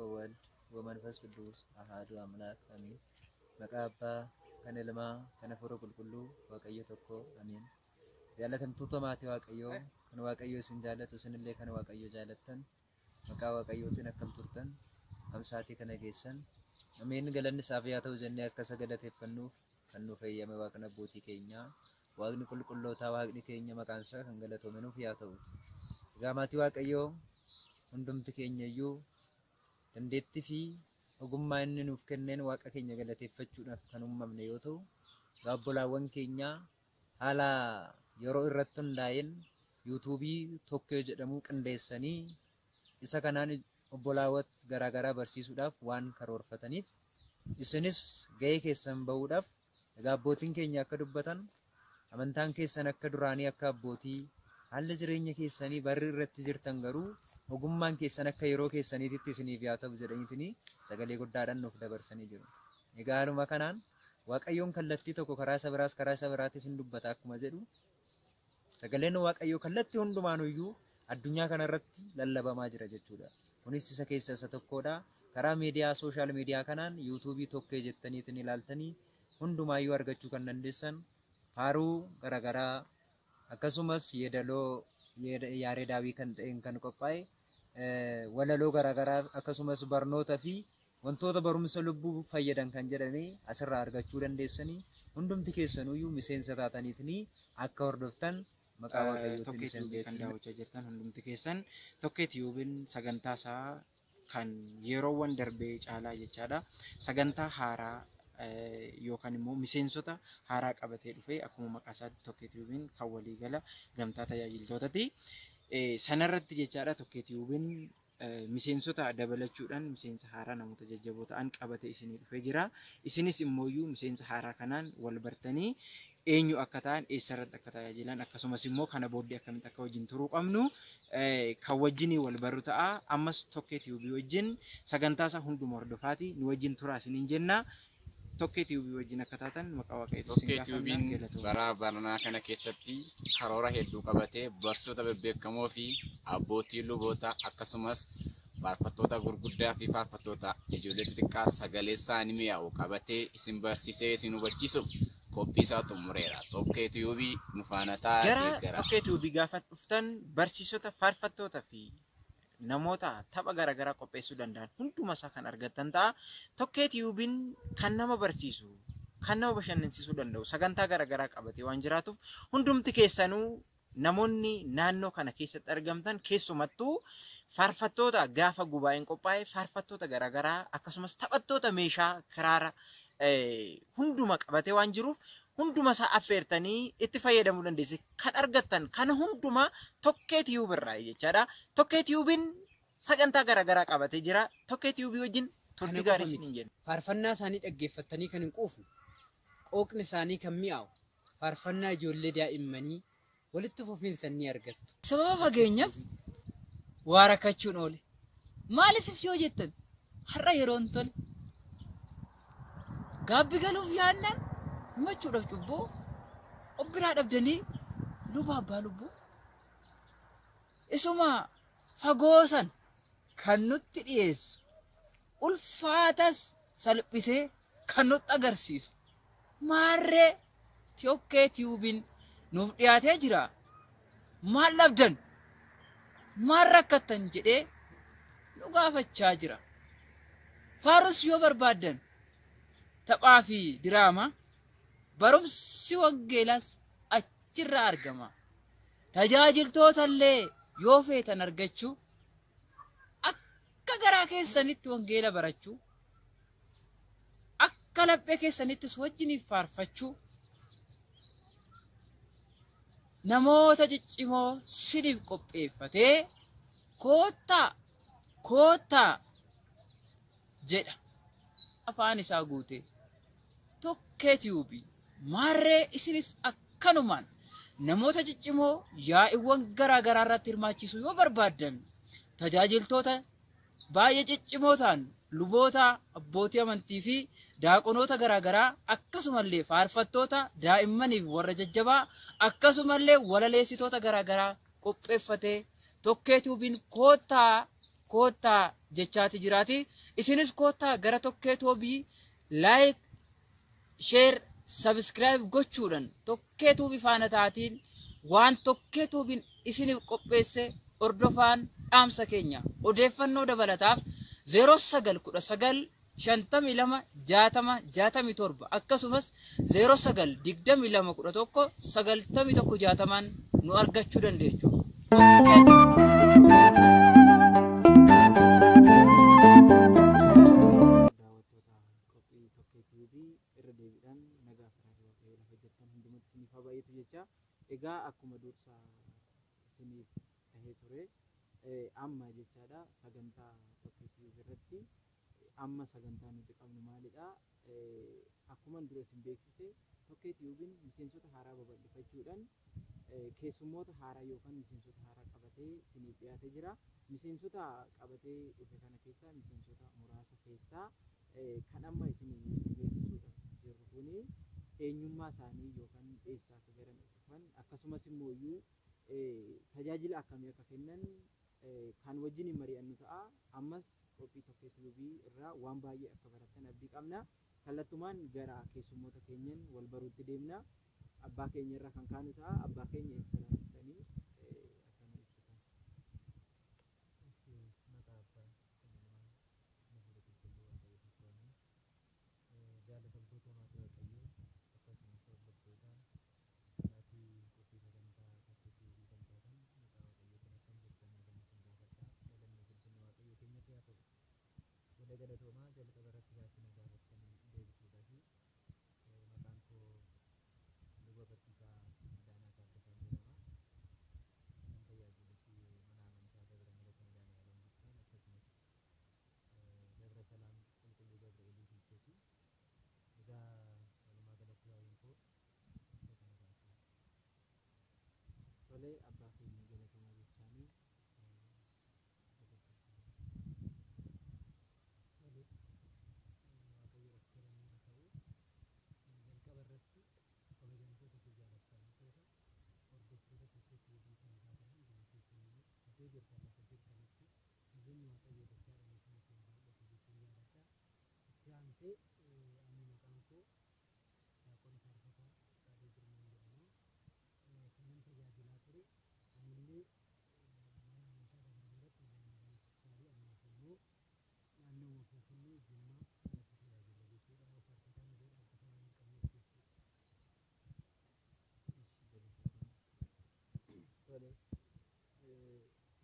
ወወልድ ወመንፈስ ቅዱስ አሐዱ አምላክ አሜን። መቃባ ከነልማ ከነፈሮ ቁልቁሉ ወቀየ ተኮ አሜን። ያለተምቱቶ ማቲ ዋቀዮ ከነ ዋቀዮ ሲንጃለቱ ስንሌ ከነ ዋቀዮ ጃለተን መቃ ዋቀዮትን አከምቱርተን አምሳቲ ከነጌሰን አሜን። ገለንስ አብያተው ጀነ ከሰገደት የፈኑ ከኑ ፈየመ ዋቅነ ቦቲ ከኛ ዋግኒ ቁልቁሎታ ዋግኒ ከኛ መቃንሰ ከንገለቶ ምኑ ፍያተው ጋማቲ ዋቀዮ hundumti keenya iyyuu dandeettii fi ogummaa inni nuuf kenneen waaqa keenya galateeffachuudhaaf kan uumamne yoo ta'u, gaabbolaawwan keenya haala yeroo irratti hundaa'een yuutuubii tokko jedhamu qindeessanii isa kanaan obbolaawwan garaagaraa barsiisuudhaaf waan karoorfataniif isinis gahee keessan bahuudhaaf gaabbootiin keenya akka dubbatan amantaan keessan akka duraanii akka abbootii haalli jireenya keessanii barri irratti jirtan garuu ogummaan keessan akka yeroo keessaniitti isiniif yaa ta'u jedhaniitini sagalee guddaadhaan nuuf dabarsanii jiru. Egaa haaluma kanaan Waaqayyoon kallattii tokko karaa sabiraatti isin dubbata akkuma jedhu sagaleen Waaqayyoo kallattii hundumaanuyyuu addunyaa kanarratti lallabamaa jira jechuudha. Kunis isa keessa isa tokkodha. Karaa miidiyaa sooshaal miidiyaa kanaan yuutuubii tokkee jettaniitiin ilaaltanii hundumaayyuu argachuu kan dandeessan faaruu garaagaraa akkasumas yeedaloo yaareedaabii kan ta'een kan qophaa'e walaloo garaagaraa akkasumas barnoota fi wantoota barumsa lubbuu fayyadan kan jedhame asirraa argachuu dandeessanii hundumti keessanuyyuu miseensa taataniitiin akka hordoftan maqaa Waaqayyootiin isin kan daawwachaa jirtan hundumti keessan tokkee tiyuubiin sagantaa isaa kan yeroowwan darbee caalaa jechaadha. Sagantaa haaraa yookaan immoo miseensota haaraa qabatee dhufe akkuma maqaa isaatti tokkee tiyuubiin kan walii gala gamtaa tajaajiltootati. Sanarratti jechaadha tokkee tiyuubiin miseensota dabalachuudhaan miseensa haaraa namoota jajjaboo ta'an qabatee isinii dhufee jira. Isinis immooyyuu miseensa haaraa kanaan wal bartanii eenyu akka ta'an eessarratti akka tajaajilan akkasumas immoo kana booddee akkamitti akka wajjin turuu qabnu kan wajjinii wal barru ta'a. Ammas tokkee tiyuubii wajjin sagantaa isaa hunduma hordofaati nu wajjin turaa isiniin jenna. Tokkee tiyuubii wajjin akka taatan maqaa Waaqayyootiin Tokkee tiyuubiin bara barnaa kana keessatti karoora hedduu qabatee barsiisota bebbeekamoo fi abbootii luboota akkasumas faarfattoota gurguddaa fi faarfattoota ijoollee xixiqqaa sagalee isaanii mi'aawu qabatee isin barsiisee isin hubachiisuuf qophii isaa xumureera. Tokkee tiyuubii nu faana taa'aa gara tokkee tiyuubii gaafa dhuftan barsiisota faarfattoota fi namoota tapha garaagaraa qopheessuu danda'an hunduma isaa kan argattan ta'a. Tokkee tiyuubiin kan nama barsiisu kan nama bashannansiisuu danda'u sagantaa garaagaraa qabatee waan jiraatuuf hundumti keessanuu namoonni naannoo kana keessatti argamtan keessumattuu faarfattoota gaafa gubaa'een qophaa'e faarfattoota garaagaraa akkasumas taphattoota meeshaa kiraara hunduma qabatee waan jiruuf hunduma isaa affeertanii itti fayyadamuu dandeesse kan argattan kana hunduma tokkee tiyuubii irraa jechaadha. Tokkee tiyuubiin sagantaa garaagaraa qabatee jira. Tokkee tiyuubii wajjin turtii gaarii isiniin jenna. Faarfannaa isaanii dhaggeeffatanii kan hin quufne, qooqni isaanii kan mi'aawu, faarfannaa ijoollee daa'immanii walitti fufiinsa ni argattu. Sababa fageenyaaf waa rakkachuun oole. Maaliifis yoo jettan har'a yeroon tole gaabbi galuuf yaadnaan himachuudhaaf cubboo obbiraa dhabdanii luba abbaa lubbuu isuma fagoosan kan nutti dhiyeessu ulfaatas salphisee kan nutti agarsiisu maarree tokkee tiyuubiin nuuf dhiyaatee jira. Maal dhabdan maal rakkattan jedhee nu gaafachaa jira. Faarus yoo barbaaddan taphaa fi diraamaa barumsi wangeelaas achirraa argama. Tajaajiltoota illee yoo feetan argachuu akka garaa keessanitti wangeela barachuu akka laphee keessanittis wajjiniif faarfachuu namoota ciccimoo siniif qopheeffatee koottaa jedha afaan isaa guutee. Tokkee tiyuubii maarree isinis akkanumaan namoota ciccimoo yaa'iiwwan garaagaraa irratti hirmaachisuu yoo barbaaddan tajaajiltoota baay'ee ciccimoo ta'an luboota abbootii amantii fi daaqonoota garaagaraa akkasumallee faarfattoota daa'immaniif warra jajjabaa akkasumallee walaleessitoota garaagaraa qopheeffatee tokkee tiyuubiin koottaa jechaati jiraati. Isinis koottaa gara tokkee toobii like, share, subscribe gochuudhaan tokkee tuubii faana taatiin waan tokkee tuubiin isiniif qopheesse hordofaan dhaamsa keenya odeeffannoo dabalataaf 0919 52 60 67 akkasumas 0922 11 91 60 nu argachuu dandeessu. Egaa akkuma dursa isiniif tahee ture amma jechaadha sagantaa tokkitti irratti amma sagantaa nuti qabnu maalidha akkuma dura isin beeksise tokkitti yuubin miseensota haaraa babal'ifachuudhaan keessummoota haaraa yookaan miseensota haaraa qabatee isiniif dhiyaatee jira. Miseensota qabatee dhufe kana keessaa miseensota muraasa keessaa kan amma isin beeksisuudhaaf jirru kuni eenyummaa isaanii yookaan eessaa akka garan dhufan akkasumas immoo tajaajila akkamii akka kennan kan wajjin mari'annu ta'a. Ammas qophii tokkitti yuubii irraa waan baay'ee akka baratan abdii qabna. Kallattumaan gara keessummoota keenyan wal baruutti deemna. Abbaa keenya irraa kan kaanu ta'a. Abbaa keenya eessa laatanii akkana ibsitan. Galatooma jalqaba irratti gaafii nagaa gottanii deebisuudhaaf maqaan koo luba barsiisaa Adaanaa Taaddasaa jedhama. Kan tajaajilutti mana amantaa Dabra Mi'oota Madaaniyyaa Loongistaan akkasumas Dabra Salaam Qulqulluu Gabri'eelii Fiicheeti. Egaa walumaa galatti waa'een koo isa kana ta'a. Tolee abbaa keenya galatooma jechaanii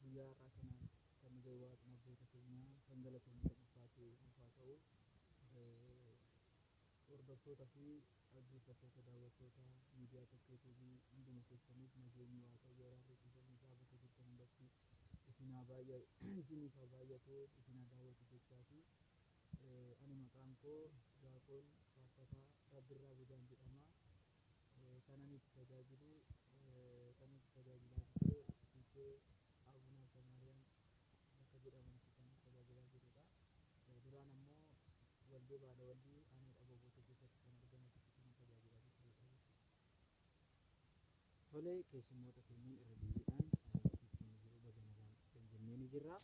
guyyaa har'aa kanaan kan nu ga'e waaqni abboota keenyaa kan galatoomuu dhuffaatee dhufaa ta'u hordoftootaa fi dhaggeeffattoota daawwattoota miidiyaa tokkeetii fi hunduma keessaniif nageenyi waaqayyoo raarreessanii isaa bakka jirtan hundatti isiniif haa baay'atu isin haa daawwatu jechaa fi ani maqaan koo Daaqoon Faarfataa Rabbirraa Bujaan jedhama. Kanan itti tajaajilu kanan itti tajaajilaa ture Fiichee Abuna Samaariyaan bakka jedhamanitti kan tajaajilaa jirudha. Duraan ammoo Waldee Baala Waldii Aanaa Dhaboota keessatti kan argamutti kan tajaajilaa turedha. Tolee keessummoota keenyaan irra deebiidhaan ittiin jiru baga nagaan kan jennee ni jirra.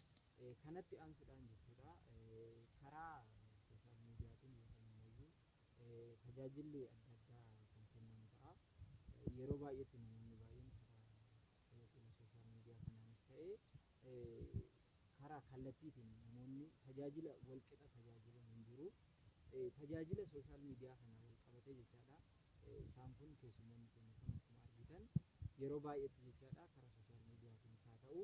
Kanatti aansuudhaan jechuudha karaa sooshaal miidiyaatiin yookaan immoo tajaajilli adda addaa kan kennamu ta'a. Yeroo baay'eetti namoonni baay'een karaa sooshaal miidiyaa kanaanis ta'ee karaa kallattiitiin namoonni tajaajila walqixa tajaajilan hin jiru. Tajaajila sooshaal miidiyaa kana wal qabatee jechaadha. Isaan kun keessummoonni keenya kun akkuma argitan yeroo baay'eetti jechaadha karaa sooshaal miidiyaatiin haa ta'u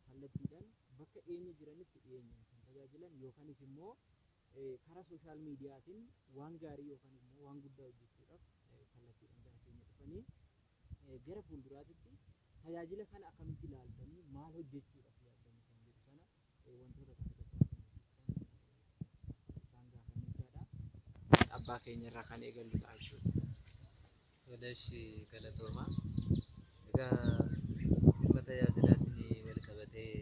kallattiidhaan bakka dhiyeenya jiranitti dhiyeenyaan kan tajaajilan yookaanis immoo karaa sooshaal miidiyaatiin waan gaarii yookaan immoo waan guddaa hojjechuudhaaf kallattiidhaan gara keenya dhufanii gara fuulduraatti tajaajila kana akkamitti ilaaltanii maal hojjechuudhaaf yaaddanii kan jedhu sana wantoota isaan gaafanii jechaadha. Abbaa keenya irraa kan eegallu ta'a jechuudha. Toleeshi galatooma. Egaa dhimma tajaajilaatiin wal qabatee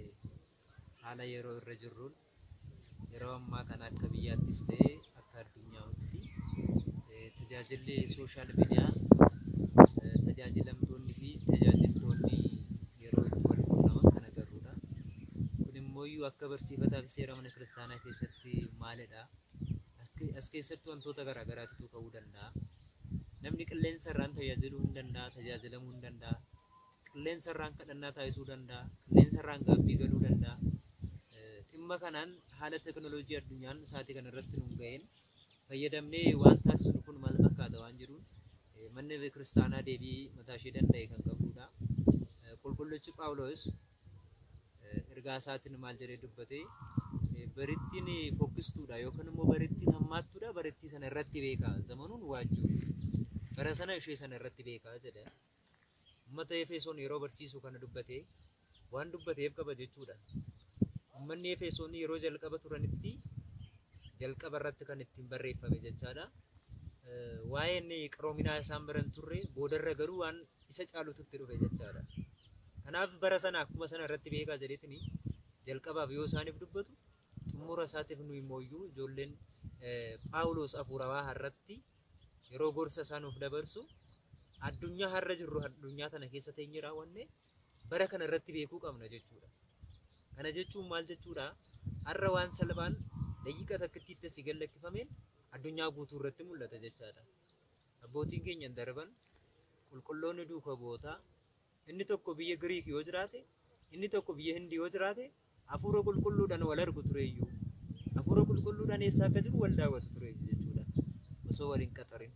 haala yeroo irra jirruun yeroo ammaa kana akka biyyaattis ta'ee akka addunyaatti tajaajilli sooshaal miidiyaa tajaajilamtoonni fi tajaajiltoonni yeroo itti wal quunnaman kan agarruudha. Kun immoo Waaqayyo akka barsiifataa fi seera mana kiristaanaa keessatti maalidha? As keessatti wantoota garaagaraatu ka'uu danda'a. Namni qilleensa irraan tajaajiluu hin danda'a, tajaajilamuu hin danda'a. Qilleensa irraan kadhannaa taasisuu danda'a, qilleensa irraan gaabbii galuu danda'a. Dhimma kanaan haala teekinooloojii addunyaan sa'aatii kana irratti nuun ga'een fayyadamnee waan taasisnu kun maal fakkaata waan jiruun manni kiristaanaa deebii mataa ishee danda'e kan qabdudha. Qulqullichi Phaawulos ergaa isaatiin maal jedhee dubbate barittiin fokkistuudha yookaan immoo barittiin hammaattuudha, barittii sana irratti beekaa zamanuun waajjuu bara sana ishee sana irratti beekaa jedha. Uummata Efesoon yeroo barsiisu kana dubbate waan dubbateef qaba jechuudha. Uummanni Efesoon yeroo jalqaba turanitti jalqaba irratti kan ittiin barreeffame jechaadha. Waa'een qaroominaa isaan baran turre boodarra garuu waan isa caalutu itti dhufe jechaadha. Kanaaf bara sana akkuma sana irratti beekaa jedhetini jalqabaaf yoo isaaniif dubbatu xumura isaatiif nu immoo ijoolleen Phaawulos hafuurawaa har'atti yeroo gorsa isaanuuf dabarsu addunyaa har'a jirru addunyaa kana keessa teenye raawwanne bara kana irratti beekuu qabna jechuudha. Kana jechuun maal jechuudha? Har'a waan salphaan daqiiqa takkittiitti si gallakkifameen addunyaa guutuu irratti mul'ata jechaadha. Abbootiin keenya darban qulqulloonni duuka bootaa inni tokko biyya Giriik yoo jiraate, inni tokko biyya Hindii yoo jiraate, hafuura qulqulluudhaan wal argu tureeyyuu. Hafuura qulqulluudhaan eessa akka jiru wal daawwatu ture jechuudha. Osoo waliin qaxarin.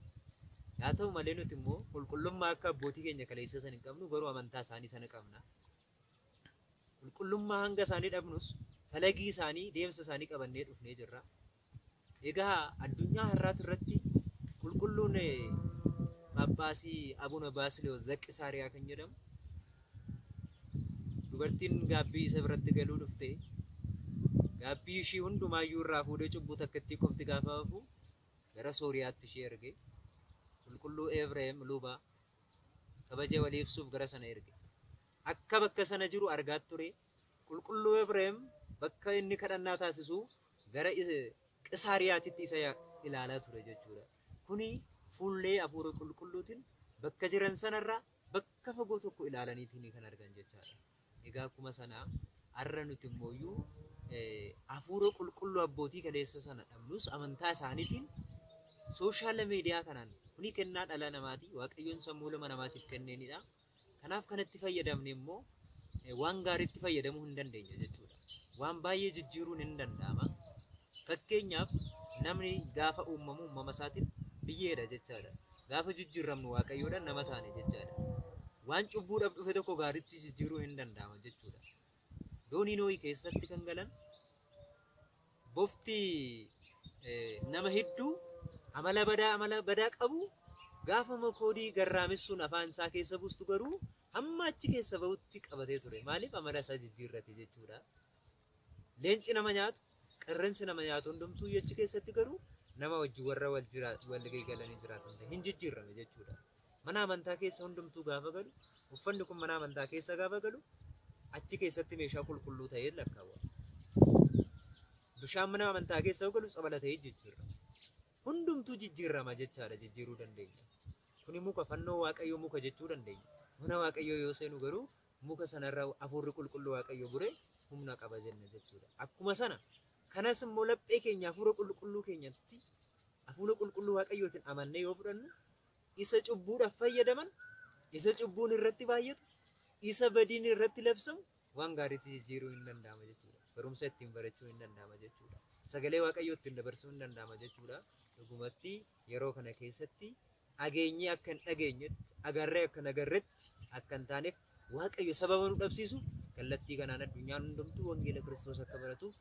Haa ta'u malee nuti immoo qulqullummaa akka abbootii keenya kaleessa san hin qabnu garuu amantaa isaanii sana qabna. Qulqullummaa hanga isaanii dhabnus falagii isaanii deemsa isaanii qabannee dhufnee jirra. Egaa addunyaa har'aati irratti qulqulluun Phaaphaasii Abuna Baasiliyoos Zaqisaariyaa kan jedhamu dubartiin gaabbii isa biratti galuu dhufte gaabbii ishii hundumaayyuu irraa fuudhee cubbuu takkatti qofti gaafa hafu gara Sooriyaatti ishee erge. Qulqulluu Efreem luba kabaja walii ibsuuf gara sana erge. Akka bakka sana jiru argaa ture. Qulqulluu Efreem bakka inni kadhannaa taasisu gara Qisaariyaatitti isa ilaalaa ture jechuudha. Kuni fuullee hafuura qulqulluutiin bakka jiran sanarraa bakka fagoo tokko ilaalaniitiin kan argan jechaadha. Egaa akkuma sana har'a nuti immoo hafuura qulqulluu abbootii kaleessa sana dhabnus amantaa isaaniitiin sooshaal miidiyaa kanaan kuni kennaa dhala namaati. Waaqayyoon sammuu lama namaatiif kenneenidha. Kanaaf kanatti fayyadamne immoo waan gaariitti fayyadamuu hin dandeenya jechuudha. Waan baay'ee jijjiiruun hin danda'ama. Fakkeenyaaf namni gaafa uumamu uumama isaatiin biyyeedha jechaadha. Gaafa jijjiiramnu waaqayyoodhaan nama taane jechaadha. Waan cubbuudhaaf dhufe tokko gaariitti jijjiiruu hin danda'ama jechuudha. Doonii Noohii keessatti kan galan bofti nama hedduu amala badaa qabu gaafa makoodii garraamessuun afaan isaa keessa buustu garuu hamma achi keessa bahutti qabatee ture. Maaliif amala isaa jijjiirrate jechuudha. Leenci nama nyaatu, qirreensi nama nyaatu hundumtuu achi keessatti garuu nama wajjin warra wal galanii jiraatan hin jijjiirrame jechuudha. Mana amantaa keessa hundumtuu gaafa galu, uffanni kun mana amantaa keessa gaafa galu, achi keessatti meeshaa qulqulluu ta'ee lakkaawwama. Bishaan mana amantaa keessa galu sabala ta'ee jijjiirrama. Hundumtuu jijjiirrama jechaadha, jijjiiruu dandeenya. Kuni muka fannoo waaqayyoo muka jechuu dandeenya. Mana waaqayyoo yoo seenu garuu muka sanarra hafuurri qulqulluu waaqayyoo buree humna qaba jenna jechuudha. Akkuma sana kanas immoo laphee keenya hafuura qulqulluu keenyatti hafuura qulqulluu waaqayyootiin amannee yoo fudhannu isa cubbuudhaaf fayyadaman, isa cubbuun irratti baay'atu, isa badiin irratti labsamu waan gaariitti jijjiiruu hin danda'ama jechuudha. Barumsa ittiin barachuu hin danda'ama jechuudha. Sagalee waaqayyoo ittiin dabarsuu hin danda'ama jechuudha. Dhugumatti yeroo kana keessatti dhageenyee akka hin dhageenyetti, agarree akka hin agarretti akka hin taaneef waaqayyo sababa nu dhabsiisu kallattii kanaan addunyaan hundumtuu wangeela Kiristoos akka baratuuf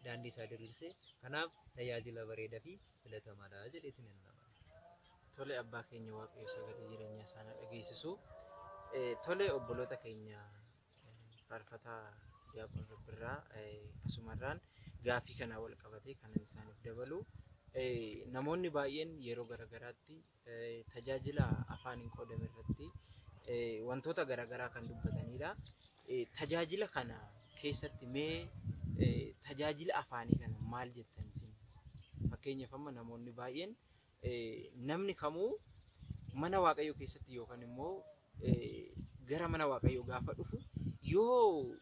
daandii isaa diriirsee kanaaf tajaajila bareedaa fi filatamaadha jedheetiin hin nama. Tole abbaa keenya waaqayyo sagalee jireenya isaanii dhageessisu. Tole obboloota keenya faarfataa Diyaaqoon Robbirraa asumarraan gaafii kana wal qabatee kan isaaniif dabalu namoonni baay'een yeroo garagaraatti tajaajila afaan hin qoodame irratti wantoota garagaraa kan dubbatanidha. Tajaajila kana keessatti mee tajaajila afaanii kana maal jettan isin? Fakkeenyaaf amma namoonni baay'een namni kamuu mana waaqayyoo keessatti yookaan immoo gara mana waaqayyoo gaafa dhufu yoo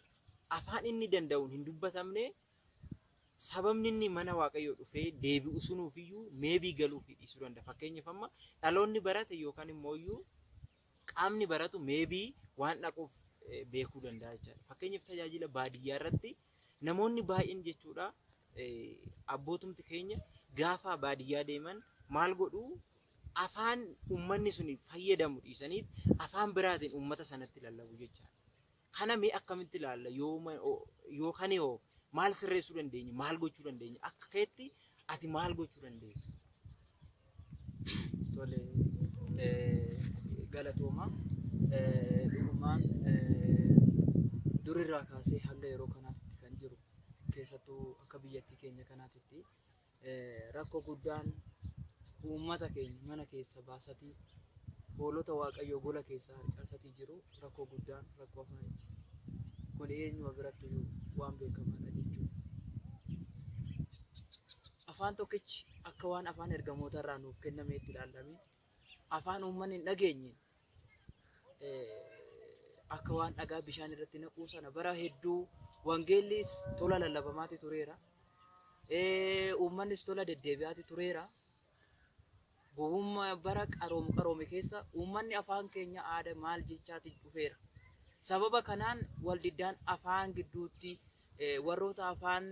afaan inni danda'uun hin dubbatamne sababni inni mana waaqayyoo dhufee deebi'u sunuufiyyuu meebii galuufi dhiisuu danda'a. Fakkeenyaaf amma dhaloonni barate yookaan immoo iyyuu qaamni baratu meebii waan dhaquuf beekuu danda'a jechuudha. Fakkeenyaaf tajaajila baadiyyaa irratti namoonni baay'een jechuudha abbootumti keenya gaafa baadiyyaa deeman maal godhu afaan uummanni suni fayyadamu dhiisanii afaan biraatiin uummata sanatti lallabu jechuudha. Kana mee akkamitti ilaalla yookaan yoo maal sirreessuu dandeenya maal gochuu dandeenya akka keetti ati maal gochuu dandeessa? Tole galatooma dhugumaan durirraa kaasee hanga yeroo kanaatti kan jiru keessattuu akka biyyattii keenya kanaatti rakkoo guddaan uummata keenya mana keessa baasatii hoolota waaqayyoo gola keessa harcaasatii jiru rakkoo guddaan rakkoo afaaniiti. Kun eenyuma biratti waan beekamaadha jechuudha. Afaan tokkichi akka waan afaan ergamoota irraa nuuf kennameetti ilaalame afaan uummanni hin dhageenye akka waan dhagaa bishaan irratti naquu sana bara hedduu wangeellis tola lallabamaati tureera. Uummannis tola deddeebi'aati tureera. Gowwummaa bara qaroome keessa uummanni afaan keenya aadaa maal jechaati dhufeera. Sababa kanaan waldiddaan afaan gidduutti warroota afaan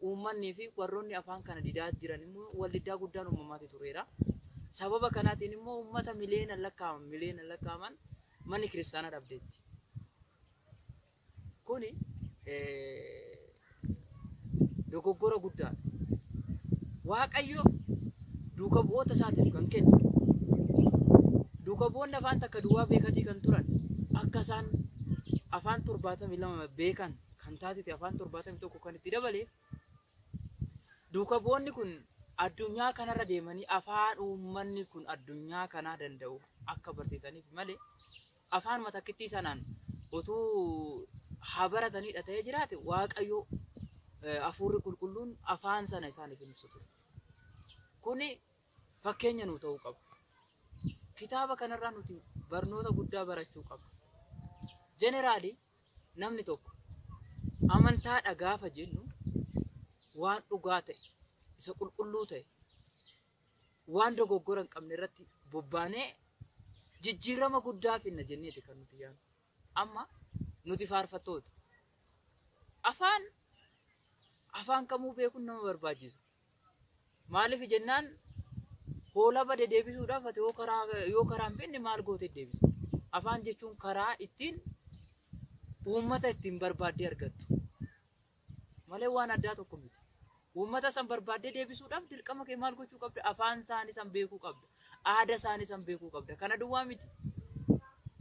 uummanni fi warroonni afaan kana didaa jiran immoo waldiddaa guddaan uumamaati tureera. Sababa kanaatiin immoo uummata miliyoona lakkaaman manni kiristaanaa dhabdeetti. Kuni dogoggora guddaadha. Waaqayyo duuka bu'oota isaatiif kan kennu duuka bu'oonni afaan takka duwwaa beekatii kan turan akka isaan afaan 72 beekan kan taasise afaan 71 kan itti dabaleef duuka bu'oonni kun addunyaa kanarra deemanii afaan uummanni kun addunyaa kanaa danda'u akka barsiisaniif malee afaan matakittii sanaan utuu haa baratanidha ta'ee jiraate waaqayyo hafuurri qulqulluun afaan sana isaaniif ibsu ture. Kuni fakkeenya nuu ta'uu qaba. Kitaaba kanarraa nuti barnoota guddaa barachuu qaba. Jeneraali namni tokko amantaadha gaafa jennu waan dhugaa ta'e isa qulqulluu ta'e waan dogoggora hin qabne irratti bobbaanee jijjiirama guddaa finna jenneeti kan nuti yaadnu. Amma nuti faarfattoota afaan kamuu beekuun nama barbaachisa. Maaliif jennaan hoolaa bade deebisuudhaaf ati yoo karaa hin beekne maal gootee deebisa? Afaan jechuun karaa ittiin uummata ittiin barbaaddee argattu malee waan addaa tokko miti. Uummata san barbaaddee deebisuudhaaf dirqama kee maal gochuu qabda? Afaan isaanii san beekuu qabda. Aadaa isaanii san beekuu qabda. Kana duwwaa miti.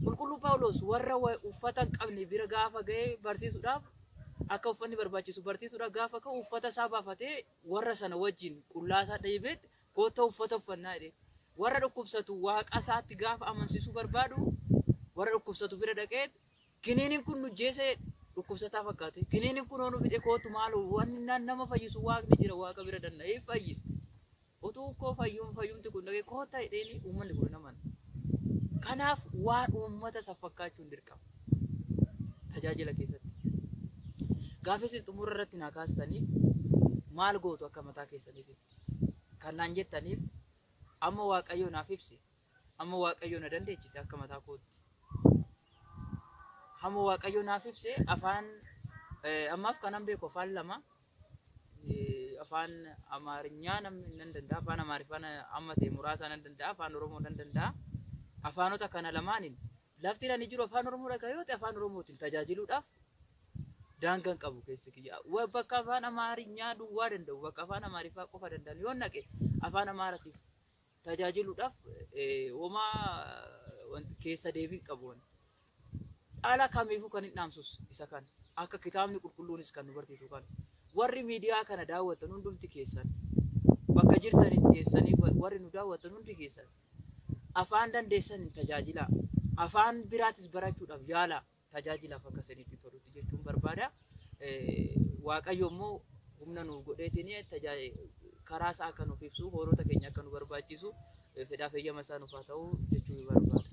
Qulqulluu Phaawulos warra uffata hin qabne bira gaafa ga'ee barsiisuudhaaf akka uffanni barbaachisu barsiisuudhaaf gaafa ka'u uffata isaa baafatee warra sana wajjin qullaasaa dheebeet kootta uffata uffannaa jedhee warra dhukkubsatu waaqa isaatti gaafa amansiisuu barbaadu warra dhukkubsatu bira dhaqee kiniiniin kun nujjeesee dhukkubsataa fakkaate kiniiniin kun hoonu fixee kootu maalu wanni nama fayyisu waaqni jira waaqa bira danda'ee fayyisa. Otuu koo fayyumti kun dhaqee kootta jedheeni uummanni kun naman. Kanaaf waan uummata isa fakkaachuun dirqama tajaajila keessatti. Gaafis xumura irratti naa kaastaniif maal gootu akka mataa keessaniitti kan naan jettaniif amma waaqayyo naaf ibse amma waaqayyo na dandeechise akka mataa kootti. Amma waaqayyo naaf ibse afaan ammaaf kanan beeku afaan lama afaan Amaariyaa namni nan danda'a afaan Amaariffaan amma ta'e muraasa nan danda'a afaan Oromoo nan danda'a. Afaanota kana lamaaniin lafti ani jiru afaan Oromoo dhagaa yoo ta'e afaan Oromootiin tajaajiluudhaaf daangaan qabu keessa kiyya. Bakka afaan Amaariyaa duwwaa danda'u bakka afaan Amaariffaa qofa danda'an yoo naqe afaan Amaaraatiif tajaajiluudhaaf homaa keessa deebiin qabu. Ala kamiifuu kan hin dhaamsus isa kan akka kitaabni qulqulluunis kan nu barsiisu kan warri miidiyaa kana daawwatan hundumti keessan bakka jirtan keessanii warri nu daawwatan hundi keessan afaan dandeessan tajaajila afaan biraatis barachuudhaaf yaala tajaajilaaf akka sanitti tolutti jechuun barbaada. Waaqayyo immoo humna nu godheetiin karaa isaa akka nuuf ibsu hoolota keenya akka nu barbaachisu fedhaaf eeyyama isaa nuuf haa ta'u jechuu barbaada.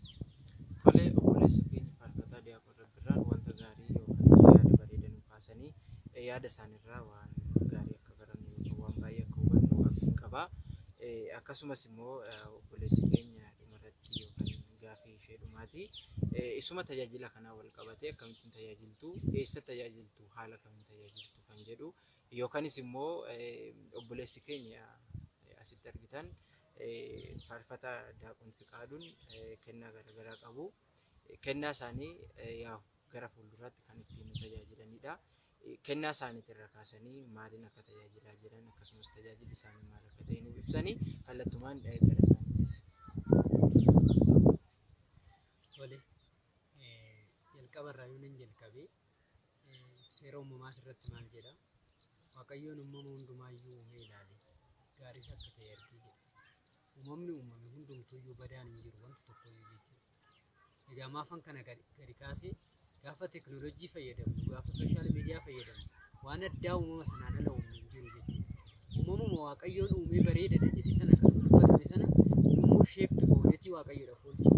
Tolee obboleessa keenya faarfataa Diyaaqoon Rabbirraan wanta gaarii yookaan yaada bareedaa nu kaasanii yaada isaaniirraa waan gaarii akka barannu yookaan waan baay'ee akka hubannu abdiin qaba. Akkasumas immoo obboleessi keenya dhumarratti yookaan gaafii ishee dhumaati. Isuma tajaajila kanaa wal qabatee akkamittiin tajaajiltu, eessa tajaajiltu, haala kamiin tajaajiltu kan jedhu yookaanis immoo obboleessi keenya asitti argitan faarfata Daaqoon Fiqaaduun kennaa garaagaraa qabu. Kennaa isaanii gara fuulduraatti kan ittiin tajaajilanidha. Kennaa isaaniitirra kaasanii maaliin akka tajaajilaa jiran akkasumas tajaajilli isaanii maal akka ta'e nuuf ibsanii kallattumaan gara isaaniitis. Tole, jalqabarraa yoo nan jalqabe seera uumamaa irratti maal jedha? Waaqayyoon uumama hundumaayyuu uumee ilaale gaariis akka ta'e argee jedha. Uumamni uumame hundumtuuyyuu badaan hin jiru wanti tokkoyyuu jechuudha. Egaa maafan kana gadi kaasee gaafa teknoolojii fayyadamnu, gaafa sooshaal miidiyaa fayyadamnu waan addaa uumama sanaan ala uumne hin jiru jechuudha. Uumamuma Waaqayyoon uumee bareedadha jedhe sana kan dubbatame sana immoo sheeppi goonetii Waaqayyoodhaaf oolche.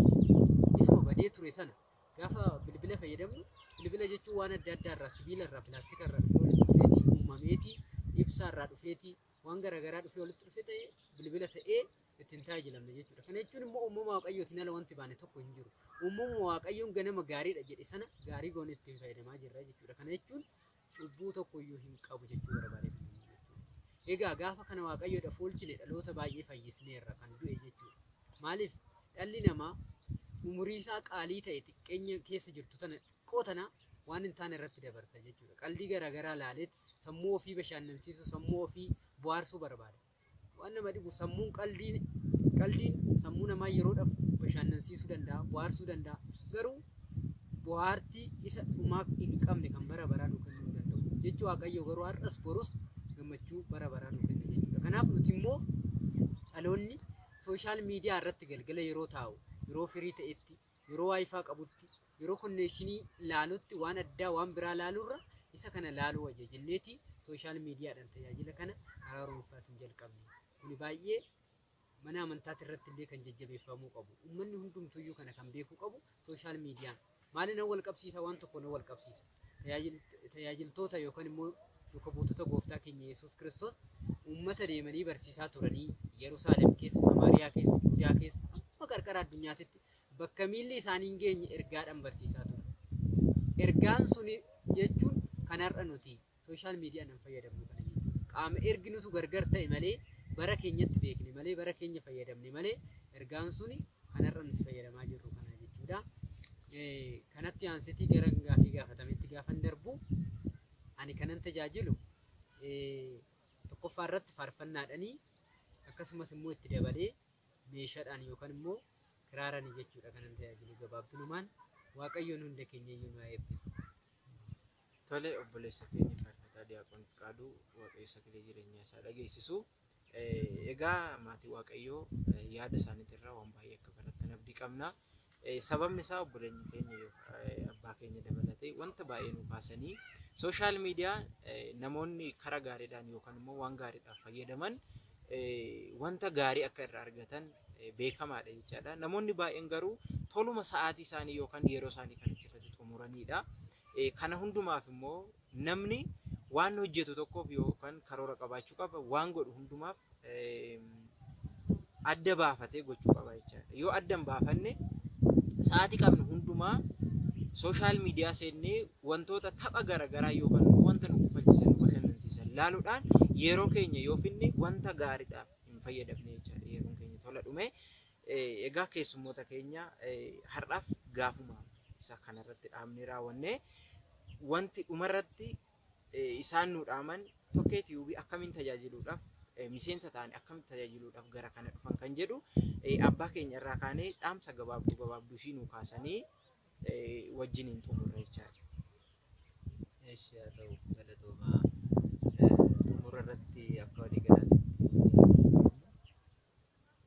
Isuma badee ture sana gaafa bilbila fayyadamnu, bilbila jechuun waan adda addaa irraa, sibiila irraa, pilaastika irraa dhufee walitti dhufeetii uumameetii, ibsaa irraa dhufeetii waan garaagaraa dhufee walitti dhufe ta'ee bilbila ta'ee ittiin tajaajilamne jechuudha. Kana jechuun immoo uumama Waaqayyootiin ala wanti baane tokko hin jiru. Uumama Waaqayyoon ganama gaariidha jedhe sana gaarii goone ittiin fayyadamaa jirra jechuudha. Kana jechuun cubbuu tokkoyyuu hin qabu jechuu barbaade. Egaa gaafa kana Waaqayyoodhaaf oolchine dhaloota baay'ee fayyisneerra kan du'e jechuudha. Maaliif dhalli namaa umurii isaa qaalii ta'e xiqqeenya keessa jirtu tana xiqqoo tana waan hin taane irratti dabarsa jechuudha. Qaldii garaagaraa laaleet sammuu ofii bashannansiisuu, sammuu ofii bohaarsuu barbaada. Waan nama dhibu sammuun qaldiin sammuu namaa yeroodhaaf bashannansiisuu danda'a, bohaarsuu danda'a. Garuu bohaartii isa dhumaa hin qabne kan bara baraa nu kennuu hin danda'u. Jechuun Waaqayyo garuu har'as borus gammachuu bara baraa nu kenna jechuudha. Kanaaf nuti immoo dhaloonni sooshaal miidiyaa irratti galgala yeroo taa'u, yeroo firii ta'etti, yeroo waayifaa qabutti, yeroo konneeshinii laalutti waan addaa waan biraa laalurra isa kana laaluu ajajenneeti sooshaal miidiyaadhaan tajaajila kana karaa Oromootiin jalqabne. Kuni baay'ee mana amantaati irratti illee kan jajjabeeffamuu qabu. Uummanni hundumtuyyuu kana kan beekuu qabu sooshaal miidiyaan. Maali na wal qabsiisa, waan tokko na wal qabsiisa. Tajaajiltoota yookaan immoo duuka buutota gooftaa keenya Yesuus Kiristoos uummata deemanii barsiisaa turanii Yerusaalem keessa, Samaariyaa keessa, Yihudaa keessa, amma qarqara addunyaatti bakka miilli isaanii hin geenye ergaadhaan barsiisaa turan. Ergaan suni jechuun kanarra nuti sooshaal miidiyaan fayyadamnu kana jechuudha. Qaama erginutu gargar ta'e malee bara keenyatti beekne malee bara keenya fayyadamne malee ergaan suni kanarra nuti fayyadamaa jirru kana jechuudha. Kanatti aansetii gara gaafii gaafatametti gaafan darbu ani kanan tajaajilu tokkoffaa irratti faarfannaadhaanii akkasumas immoo itti dabalee meeshaadhaan yookaan immoo kiraaranii jechuudha kanan tajaajilu gabaabbinumaan. Waaqayyoon hunda keenya iyyuu nu haa eebbisu. Tole, obboleessa keenya faarfataa Daaqoon Fiqaaduu Waaqayyo sagalee jireenyaa isaa dhageessisu. Egaa maatii Waaqayyoo yaada isaaniitirraa waan baay'ee akka baratan abdii qabna. Sababni isaa obboleeyyi keenya abbaa keenya dabalatee wanta baay'ee nu kaasanii sooshaal miidiyaa namoonni karaa gaariidhaan yookaan immoo waan gaariidhaaf fayyadaman wanta gaarii akka irraa argatan beekamaadha jechaadha. Namoonni baay'een garuu toluma sa'aatii isaanii yookaan yeroo isaanii kan achirratti xumuranidha. Kana hundumaaf immoo namni waan hojjetu tokkoof yookaan karoora qabaachuu qaba, waan godhu hundumaaf adda baafatee gochuu qaba jechaadha. Yoo adda hin baafanne sa'aatii qabnu hundumaa sooshaal miidiyaa seennee wantoota tapha garaagaraa yookaan wanta nu gufachiisan, nu bashannansiisan laaluudhaan yeroo keenya yoo finne wanta gaariidhaaf hin fayyadamne jechaadha. Yeroon keenya tola dhume. Egaa keessummoota keenya har'aaf gaafuma isa kanarratti dhaabnee raawwanne wanti dhumarratti isaan nu dhaaman tokkee tiyuubii akkamiin tajaajiluudhaaf miseensa ta'anii akkamiin tajaajiluudhaaf gara kana dhufan kan jedhu abbaa keenya irraa kaanee dhaamsa gabaabduu ishii nu kaasanii wajjiniin xumurra jechaadha. Eeshi haa ta'u galatoomaa xumura irratti akka walii galaatti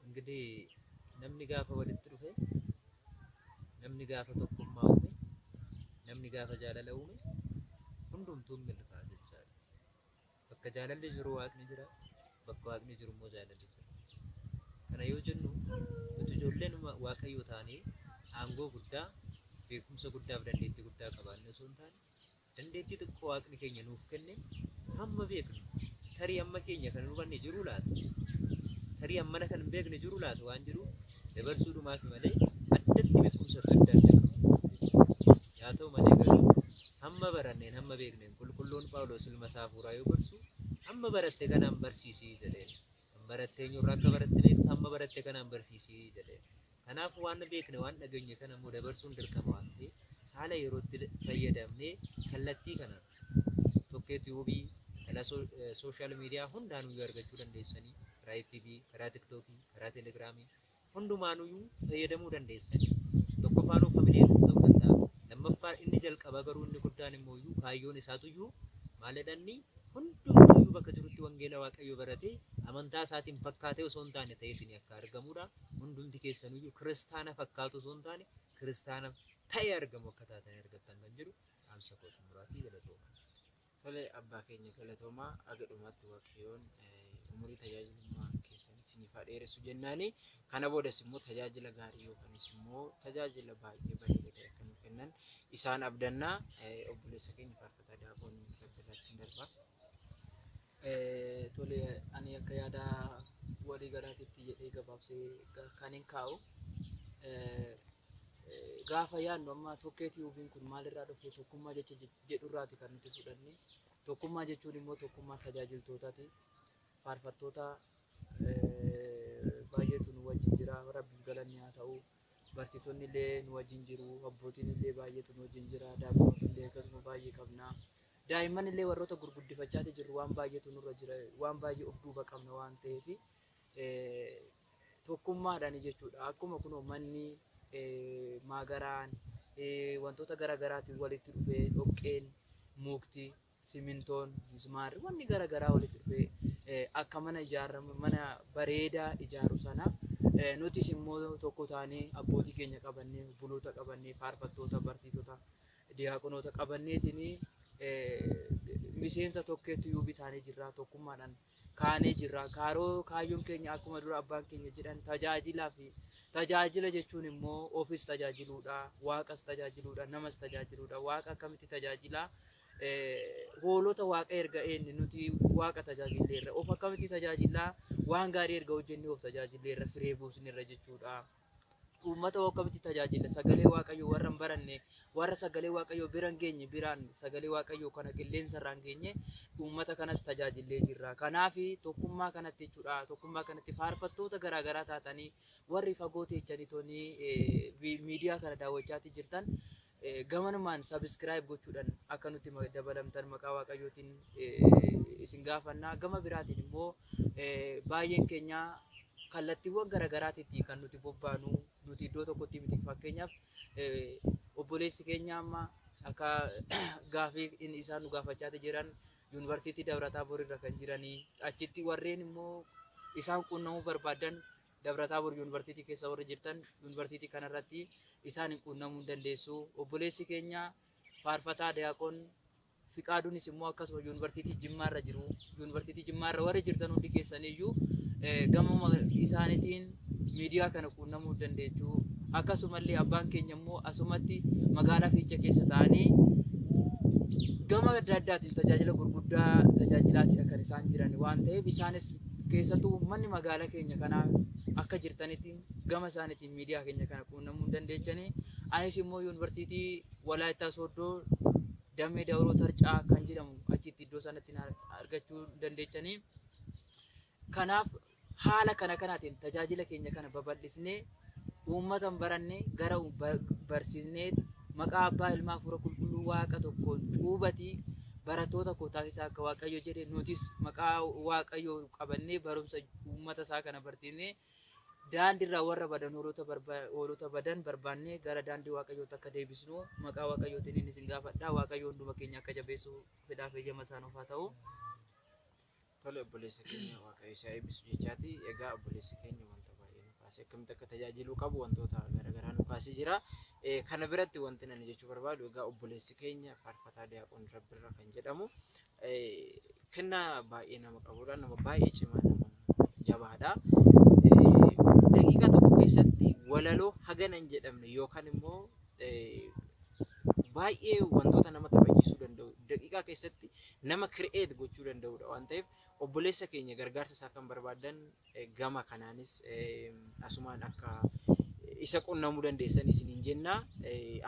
እንግዲህ namni gaafa walitti dhufe, namni gaafa tokkummaa uume, namni gaafa jaalala uume hundumtuu milkaa jechaadha. Bakka jaalalli jiru waaqni jira, bakka waaqni jiru immoo jaalalli jira. Kana yoo jennu nuti ijoolleen Waaqayyoo taanee aangoo guddaa, beekumsa guddaa fi dandeettii guddaa qabaanne osoo hin taane dandeettii xiqqoo waaqni keenya nuuf kenne hamma beeknu tarii amma keenya kan nu banne jiru laata tarii ammana kan hin beekne jiru laata waan jiru dabarsuudhumaaf malee addatti beekumsa adda addaa yaa ta'u malee garuu hamma baranneen hamma beekneen qulqulluun Phaawulos ilma isaa hafuuraa yoo gorsu hamma baratte kanaan barsiisii jedhee barattee nyurraa akka baratte beektu hamma baratte kanaan barsiisii jedhee kanaaf waan beekne waan dhageenye kana immoo dabarsuun dirqama waan ta'eef haala yerootti fayyadamnee kallattii kanaan tokkeetti yuubii kala sooshaal miidiyaa hundaanuyyuu argachuu dandeessanii karaa FB, karaa TikTokii, karaa Telegiraamii hundumaanuyyuu fayyadamuu dandeessanii tokkoffaanuu familiyeetiif ta'uu danda'a. Lammaffaa inni jalqaba garuu inni guddaan immoo kaayyoon isaatuyyuu maalidhanni hundumtuyyuu bakka jirutti wangeela Waaqayyoo baratee amantaa isaatiin fakkaatee osoo hin taane ta'eetiin akka argamudha. Hundumti keessanuyyuu kiristaana fakkaatu osoo hin taane kiristaana ta'ee argamu akka taatanii argattan kan jiru dhaamsa koo xumuraatii galatooma. Tole abbaa keenya galatoomaa aga dhumaatti Waaqayyoon umurii tajaajilummaa keessanii isiniif haa dheeressu jennaani. Kana boodas immoo tajaajila gaarii yookaanis immoo tajaajila baay'ee bareedaa ta'e akka nuuf kennan isaan abdannaa. Obboleessa keenya faarfataa Daaqoon Gabbalaatti darba. Tole ani akka yaada walii galaatiitti jedhee gabaabsee kan hin kaa'u. Gaafa yaadnu amma tokkeetii yuubiin kun maalirraa dhufe tokkummaa jecha jedhurraati kan nuti fudhanne. Tokkummaa jechuun immoo tokkummaa tajaajiltootaati. Faarfattoota baay'eetu nu wajjin jira. Rabbiif galanni haa ta'u. Barsiisonni illee nu wajjin jiru. Abbootiin illee baay'eetu nu wajjin jira. Daa'imman illee akkasuma baay'ee qabna. Daa'imman illee warroota gurguddifachaa jirru waan baay'eetu nurra jira. Waan baay'ee of duuba qabna waan ta'eef tokkummaadhaan jechuudha. Akkuma kunoo manni maagaraan wantoota garaagaraatiin walitti dhufee dhoqqeen, mukti, simintoon, mismaarri wanni garaagaraa walitti dhufee akka mana ijaaramu mana bareedaa ijaaru sana nutis immoo tokko taanee abbootii keenya qabannee buloota qabannee faarfattoota barsiisota diyaaqonoota qabanneetiin miseensa tokkeetti yuubii taanee jirra tokkummaadhaan kaanee jirra. Kaayyoon keenya akkuma dura abbaan keenya jedhan tajaajilaa fi tajaajila jechuun immoo ofis tajaajiluudha, waaqas tajaajiluudha, namas tajaajiluudha. Waaqa akkamitti tajaajilaa? Hoolota waaqa erga eenyu nuti waaqa tajaajilleerra. Of akkamitti tajaajilaa? Waan gaarii erga hojjennee of tajaajilleerra, firee buusneerra jechuudha. Uummata akkamitti tajaajila? Sagalee Waaqayyoo warra hin baranne, warra sagalee Waaqayyoo bira hin geenye biraan sagalee Waaqayyoo kana qilleensa irraa hin geenye uummata kanas tajaajillee jirra. Kanaaf tokkummaa kanatti jechuudha. Tokkummaa kanatti faarfattoota garaagaraa taatanii warri fagoo teechanii miidiyaa kana daawwachaa jirtan gamanumaan sabiskiraayib gochuudhaan akka nuti dabalamtan maqaa Waaqayyootiin isin gaafanna. Gama biraatiin immoo baay'een keenya kallattiiwwan garaagaraatiitti kan nuti bobbaanu nuti iddoo tokkotti miti. Fakkeenyaaf obboleessi keenya amma akka gaafii inni isaan nu gaafachaa jiran yuunivarsiitii Dabra-Taaboor irra kan jiranii achitti warreen immoo isaan quunnamuu barbaadan Dabra-Taaboor yuunivarsiitii keessa warri jirtan yuunivarsiitii kanarratti isaan quunnamuu hin dandeessu. Obboleessi keenya faarfataa Daaqoon Fiqaaduunis immoo akkasuma yuunivarsiitii Jimmaarra jiru. Yuunivarsiitii Jimmaarra warri jirtan hundi keessaniyyuu gama isaaniitiin miidiyaa kana quunnamuu dandeessu. Akkasumallee abbaan keenya immoo asumatti magaalaa Fiichee keessa ta'anii gama adda addaatiin tajaajila gurguddaa tajaajilaatidha kan isaan jiran waan ta'eef isaanis keessattuu manni magaalaa keenya kanaa akka jirtanitti gama isaaniitiin miidiyaa keenya kana quunnamuu dandeechanii. Anis immoo yuunivarsiitii Walaayittaa Sooddoo Damee Dawroo Tarcaa kan jedhamu achitti iddoo sanatti argachuu dandeechanii. Kanaaf haala kanaatiin tajaajila keenya kana babal'isnee uummata baranne gara barsiisnee maqaa Abbaa Ilmaa Hafuura Qulqulluu Waaqa tokkoon cuubatii barattoota koo taasisaa akka Waaqayyo jedhe nutis maqaa Waaqayyoo qabannee barumsa uummata isaa kana barsiisnee daandiirraa warra badan hoolota badan barbaannee gara daandii Waaqayyootti akka deebisnu maqaa Waaqayyootiin inni isin gaafadha. Waaqayyo hunduma keenya akka jabeessu fedhaaf eeyyama isaanuuf haa ta'u. Tole obboleessa keenya Waaqayyo isaa eebbisu jechaati. Egaa obboleessi keenya wanta baay'ee nu kaasee akkamitti akka tajaajiluu qabu wantoota garaagaraa nu kaasee jira. Kana biratti wanti ani jechuu barbaadu egaa obboleessi keenya faarfataa Daaqoon Rabbirra kan jedhamu kennaa baay'ee nama qabudha. Nama baay'ee cimaa nama jabaadha. Daqiiqaa tokko keessatti walaloo hagana hin jedhamne yookaan immoo baay'ee wantoota nama taphachiisuu danda'u daqiiqaa keessatti nama create gochuu danda'udha waan ta'eef obboleessa keenya gargaarsa isaa kan barbaadan gama kanaanis asumaan akka isa qunnamuu dandeessan isiniin jenna.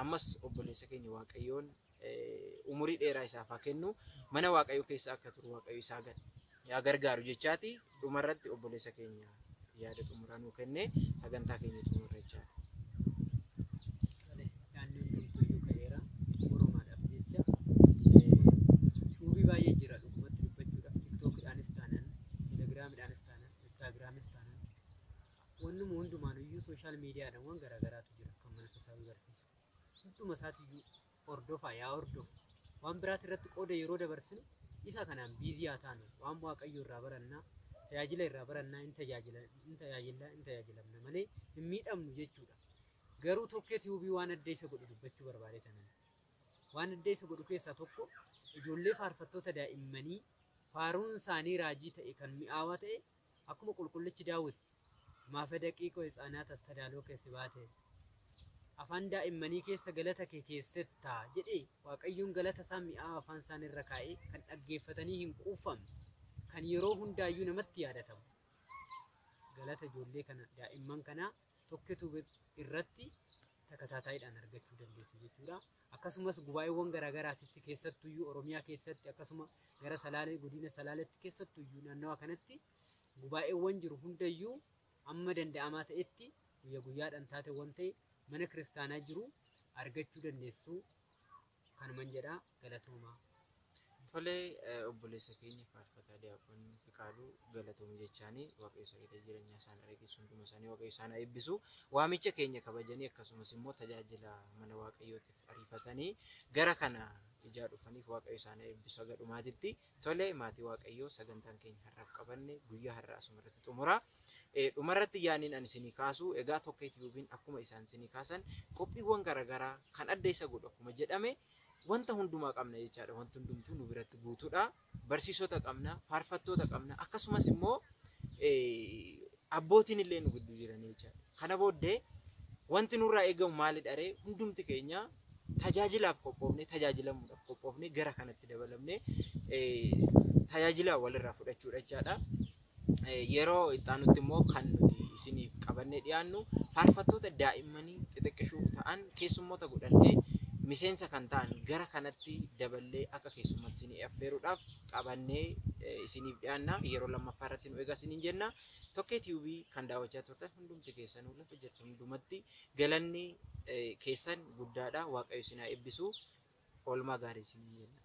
Ammas obboleessa keenya Waaqayyoon umurii dheeraa isaaf haa kennu, mana Waaqayyoo keessa akka turu Waaqayyo isaa yaa gargaaru jechaati. Dhumarratti obboleessa keenya yaada xumuraa nuu kenne sagantaa keenya xumurra jechaadha. Baay'ee jira dhugumatti dubbachuudhaaf tiktookidhaanis taanaan telegiraamidhaanis taanaan instaagiraamis taanaan wannuma hundumaanuyyuu sooshaal miidiyaadhaan waan garaagaraatu jira kan manfasaabii barsiisu hunduma isaatiyyuu hordofaa yaa hordofu waan biraati irratti qooda yeroo dabarsinu isa kanaan biizii haa taanu waan Waaqayyo irraa barannaa tajaajila irraa barannaa hin tajaajilamna malee hin miidhamnu jechuudha. Garuu tokkee tiibii waan adda isa godhu dubbachuu barbaade tanan waan adda isa godhu keessaa tokko ijoollee faarfattoota daa'immanii faaruun isaanii raajii ta'e kan mi'aawaa ta'e akkuma qulqullichi Daawit maafa daqiiqoo hixaanaat astadaaloo keessi baate afaan daa'immanii keessa galata kee keessattaa jedhee Waaqayyoon galata isaa mi'aawaa afaan isaanii irra kaa'ee kan dhaggeeffatanii hin quufamne kan yeroo hundaayyuu namatti yaadatamu galata ijoollee kana daa'imman kanaa tokkitu irratti takataataayidhaan argachuu dandeessu jechuudha. Akkasumas gubaa'eewwan garaagaraatitti keessattuyyuu Oromiyaa keessatti akkasuma gara Salaalee godina Salaaleetti keessattuyyuu naannawa kanatti gubaa'eewwan jiru hundayyuu amma danda'amaa ta'etti guyyaa guyyaadhaan taateewwan ta'e mana kiristaanaa jiru argachuu dandeessu kanuman jedhaa galatoomaa. Tolee obboleessa keenya faarfataa Diyaaqoon Fiqaaduu galatoomu jechaanii Waaqayyo sagalee jireenya isaanii eegisu hunduma isaanii Waaqayyo isaan eebbisu waamicha keenya kabajanii akkasumas immoo tajaajila mana Waaqayyootiif ariifatanii gara kana ijaa dhufaniif Waaqayyo isaan eebbisu haga dhumaatitti. Tolee maatii Waaqayyoo sagantaan keenya har'aaf qabanne guyyaa har'aa asumarratti xumura. Dhumarratti yaaniin ani isinii kaasu egaa tokkee tiibiin akkuma isaan isinii kaasan qophiiwwan garaagaraa kan adda isa godhu akkuma jedhame wanta hundumaa qabna jechaadha. Wanti hundumtuu nu biratti guutuudha. Barsiisota qabna, faarfattoota qabna, akkasumas immoo abbootiin illee nu gidduu jiranii jechaadha. Kana booddee wanti nurraa eegamu maalidha ree? Hundumti keenya tajaajilaaf qophoofne, tajaajilamuudhaaf qophoofne gara kanatti dabalamne tajaajila walirraa fudhachuudha jechaadha. Yeroo ittaanutti immoo kan nuti isiniif qabannee dhiyaannu faarfattoota daa'immanii xixiqqishuu ta'an keessummoota godhannee miseensa kan ta'an gara kanatti daballee akka keessummaatti isinii affeeruudhaaf qabannee isiniif dhiyaanna. Yeroo lammaffaa irratti nu eegaa isiniin jenna. Tokkee tiibii kan daawwachaa turtan hundumti keessanuu lafa jirtan hundumatti galanni keessan guddaadha. Waaqayyo isin haa eebbisu. Oolmaa gaarii isiniin jenna.